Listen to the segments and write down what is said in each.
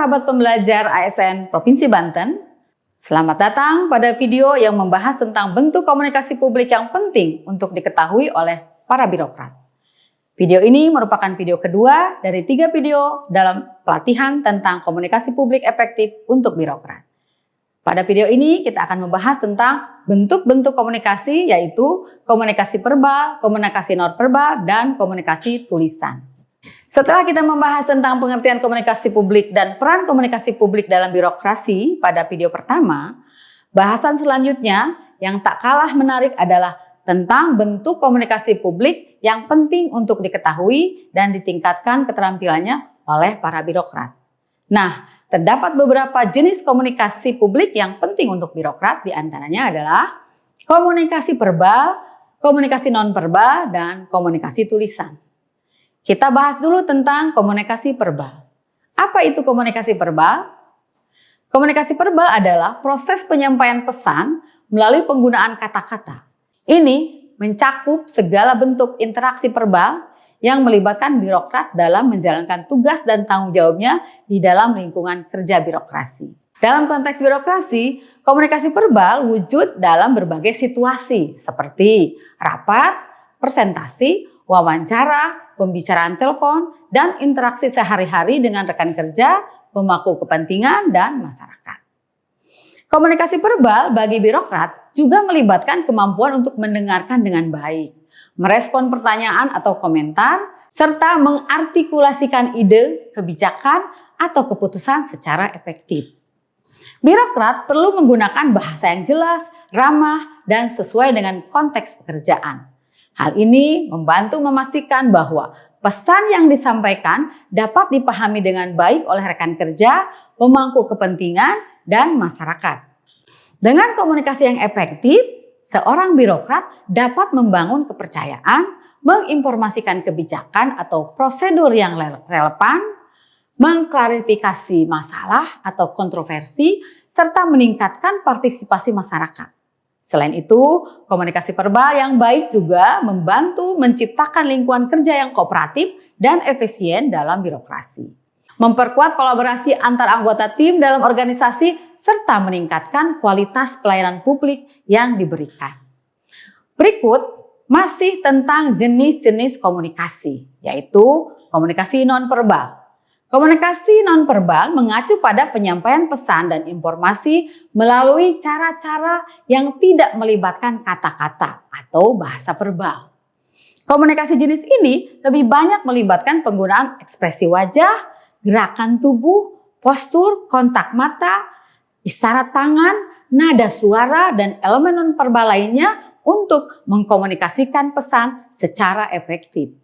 sahabat pembelajar ASN Provinsi Banten, selamat datang pada video yang membahas tentang bentuk komunikasi publik yang penting untuk diketahui oleh para birokrat. Video ini merupakan video kedua dari 3 video dalam pelatihan tentang komunikasi publik efektif untuk birokrat. Pada video ini kita akan membahas tentang bentuk-bentuk komunikasi, yaitu komunikasi verbal, komunikasi nonverbal, dan komunikasi tulisan. Setelah kita membahas tentang pengertian komunikasi publik dan peran komunikasi publik dalam birokrasi pada video pertama, bahasan selanjutnya yang tak kalah menarik adalah tentang bentuk komunikasi publik yang penting untuk diketahui dan ditingkatkan keterampilannya oleh para birokrat. Nah, terdapat beberapa jenis komunikasi publik yang penting untuk birokrat, diantaranya adalah komunikasi verbal, komunikasi nonverbal, dan komunikasi tulisan. Kita bahas dulu tentang komunikasi verbal. Apa itu komunikasi verbal? Komunikasi verbal adalah proses penyampaian pesan melalui penggunaan kata-kata. Ini mencakup segala bentuk interaksi verbal yang melibatkan birokrat dalam menjalankan tugas dan tanggung jawabnya di dalam lingkungan kerja birokrasi. Dalam konteks birokrasi, komunikasi verbal wujud dalam berbagai situasi seperti rapat, presentasi, wawancara, pembicaraan telepon, dan interaksi sehari-hari dengan rekan kerja, pemangku kepentingan, dan masyarakat. Komunikasi verbal bagi birokrat juga melibatkan kemampuan untuk mendengarkan dengan baik, merespon pertanyaan atau komentar, serta mengartikulasikan ide, kebijakan, atau keputusan secara efektif. Birokrat perlu menggunakan bahasa yang jelas, ramah, dan sesuai dengan konteks pekerjaan. Hal ini membantu memastikan bahwa pesan yang disampaikan dapat dipahami dengan baik oleh rekan kerja, pemangku kepentingan, dan masyarakat. Dengan komunikasi yang efektif, seorang birokrat dapat membangun kepercayaan, menginformasikan kebijakan atau prosedur yang relevan, mengklarifikasi masalah atau kontroversi, serta meningkatkan partisipasi masyarakat. Selain itu, komunikasi verbal yang baik juga membantu menciptakan lingkungan kerja yang kooperatif dan efisien dalam birokrasi. Memperkuat kolaborasi antar anggota tim dalam organisasi serta meningkatkan kualitas pelayanan publik yang diberikan. Berikut masih tentang jenis-jenis komunikasi, yaitu komunikasi nonverbal. Komunikasi nonverbal mengacu pada penyampaian pesan dan informasi melalui cara-cara yang tidak melibatkan kata-kata atau bahasa verbal. Komunikasi jenis ini lebih banyak melibatkan penggunaan ekspresi wajah, gerakan tubuh, postur, kontak mata, isyarat tangan, nada suara, dan elemen nonverbal lainnya untuk mengkomunikasikan pesan secara efektif.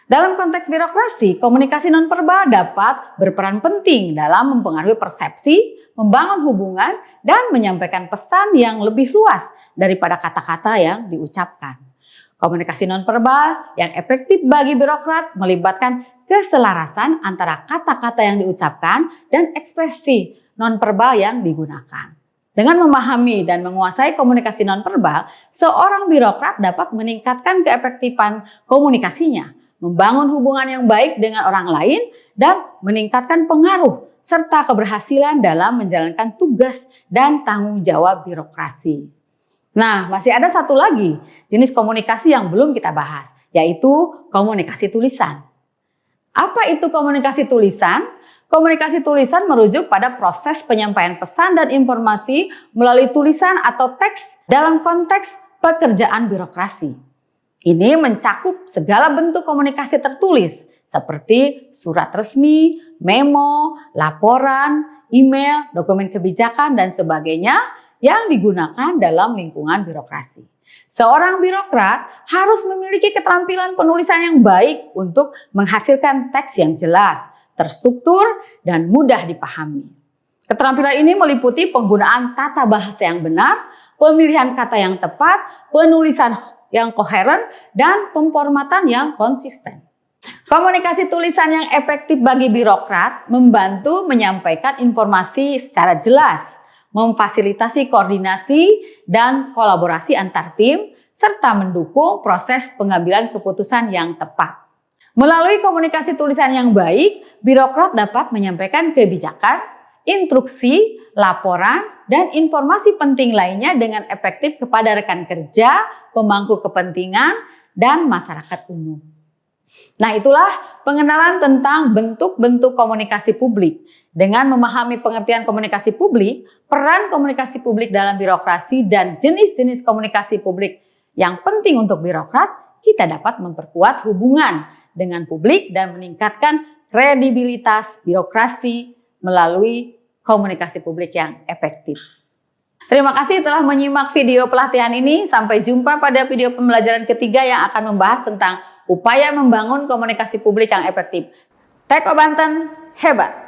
Dalam konteks birokrasi, komunikasi nonverbal dapat berperan penting dalam mempengaruhi persepsi, membangun hubungan, dan menyampaikan pesan yang lebih luas daripada kata-kata yang diucapkan. Komunikasi nonverbal yang efektif bagi birokrat melibatkan keselarasan antara kata-kata yang diucapkan dan ekspresi nonverbal yang digunakan. Dengan memahami dan menguasai komunikasi nonverbal, seorang birokrat dapat meningkatkan keefektifan komunikasinya, membangun hubungan yang baik dengan orang lain, dan meningkatkan pengaruh serta keberhasilan dalam menjalankan tugas dan tanggung jawab birokrasi. Nah, masih ada satu lagi jenis komunikasi yang belum kita bahas, yaitu komunikasi tulisan. Apa itu komunikasi tulisan? Komunikasi tulisan merujuk pada proses penyampaian pesan dan informasi melalui tulisan atau teks dalam konteks pekerjaan birokrasi. Ini mencakup segala bentuk komunikasi tertulis seperti surat resmi, memo, laporan, email, dokumen kebijakan, dan sebagainya yang digunakan dalam lingkungan birokrasi. Seorang birokrat harus memiliki keterampilan penulisan yang baik untuk menghasilkan teks yang jelas, terstruktur, dan mudah dipahami. Keterampilan ini meliputi penggunaan tata bahasa yang benar, pemilihan kata yang tepat, penulisan yang koheren, dan pemformatan yang konsisten. Komunikasi tulisan yang efektif bagi birokrat membantu menyampaikan informasi secara jelas, memfasilitasi koordinasi dan kolaborasi antar tim, serta mendukung proses pengambilan keputusan yang tepat. Melalui komunikasi tulisan yang baik, birokrat dapat menyampaikan kebijakan, instruksi, laporan, dan informasi penting lainnya dengan efektif kepada rekan kerja, pemangku kepentingan, dan masyarakat umum. Nah, itulah pengenalan tentang bentuk-bentuk komunikasi publik. Dengan memahami pengertian komunikasi publik, peran komunikasi publik dalam birokrasi, dan jenis-jenis komunikasi publik yang penting untuk birokrat, kita dapat memperkuat hubungan dengan publik dan meningkatkan kredibilitas birokrasi melalui komunikasi publik yang efektif. Terima kasih telah menyimak video pelatihan ini. Sampai jumpa pada video pembelajaran ketiga yang akan membahas tentang upaya membangun komunikasi publik yang efektif. Teko Banten, hebat!